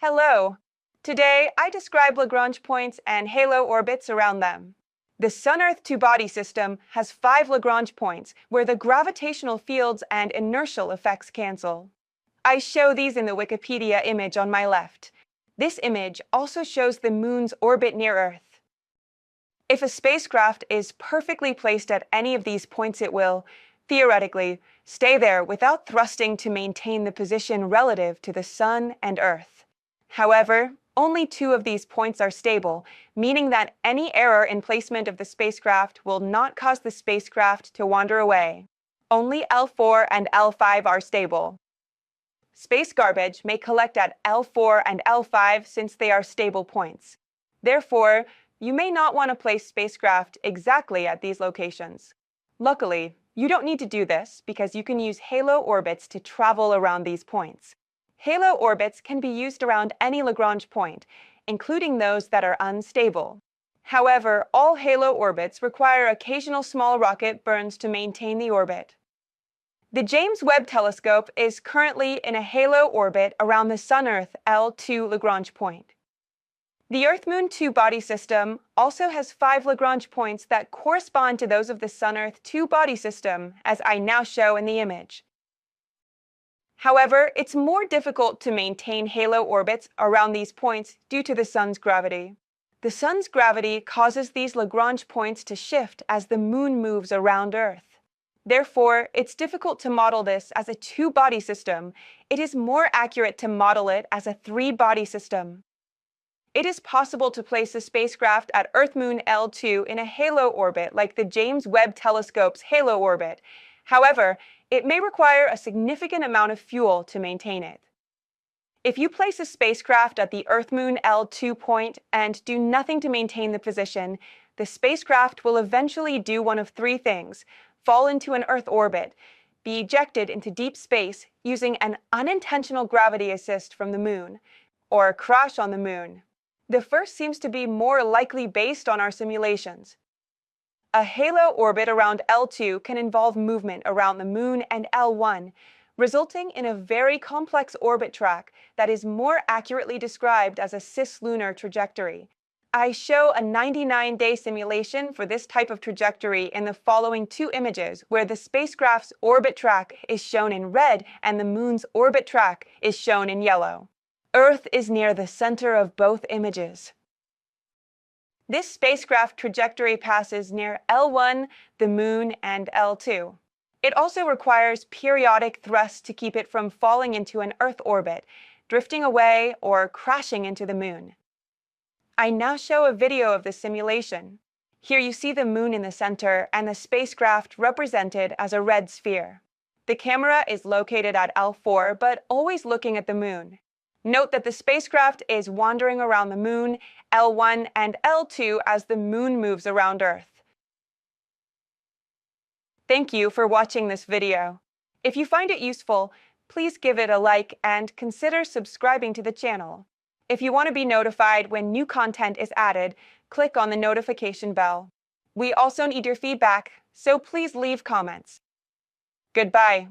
Hello! Today, I describe Lagrange points and halo orbits around them. The Sun-Earth two-body system has 5 Lagrange points where the gravitational fields and inertial effects cancel. I show these in the Wikipedia image on my left. This image also shows the Moon's orbit near Earth. If a spacecraft is perfectly placed at any of these points, it will, theoretically, stay there without thrusting to maintain the position relative to the Sun and Earth. However, only 2 of these points are stable, meaning that any error in placement of the spacecraft will not cause the spacecraft to wander away. Only L4 and L5 are stable. Space garbage may collect at L4 and L5 since they are stable points. Therefore, you may not want to place spacecraft exactly at these locations. Luckily, you don't need to do this because you can use halo orbits to travel around these points. Halo orbits can be used around any Lagrange point, including those that are unstable. However, all halo orbits require occasional small rocket burns to maintain the orbit. The James Webb Telescope is currently in a halo orbit around the Sun-Earth L2 Lagrange point. The Earth-Moon two-body system also has 5 Lagrange points that correspond to those of the Sun-Earth two-body system, as I now show in the image. However, it's more difficult to maintain halo orbits around these points due to the Sun's gravity. The Sun's gravity causes these Lagrange points to shift as the Moon moves around Earth. Therefore, it's difficult to model this as a two-body system. It is more accurate to model it as a three-body system. It is possible to place a spacecraft at Earth-Moon L2 in a halo orbit like the James Webb Telescope's halo orbit. However, it may require a significant amount of fuel to maintain it. If you place a spacecraft at the Earth-Moon L2 point and do nothing to maintain the position, the spacecraft will eventually do one of 3 things: fall into an Earth orbit, be ejected into deep space using an unintentional gravity assist from the Moon, or crash on the Moon. The first seems to be more likely based on our simulations. A halo orbit around L2 can involve movement around the Moon and L1, resulting in a very complex orbit track that is more accurately described as a cislunar trajectory. I show a 99-day simulation for this type of trajectory in the following 2 images, where the spacecraft's orbit track is shown in red and the Moon's orbit track is shown in yellow. Earth is near the center of both images. This spacecraft trajectory passes near L1, the Moon, and L2. It also requires periodic thrust to keep it from falling into an Earth orbit, drifting away, or crashing into the Moon. I now show a video of the simulation. Here you see the Moon in the center and the spacecraft represented as a red sphere. The camera is located at L4, but always looking at the Moon. Note that the spacecraft is wandering around the Moon, L1, and L2 as the Moon moves around Earth. Thank you for watching this video. If you find it useful, please give it a like and consider subscribing to the channel. If you want to be notified when new content is added, click on the notification bell. We also need your feedback, so please leave comments. Goodbye.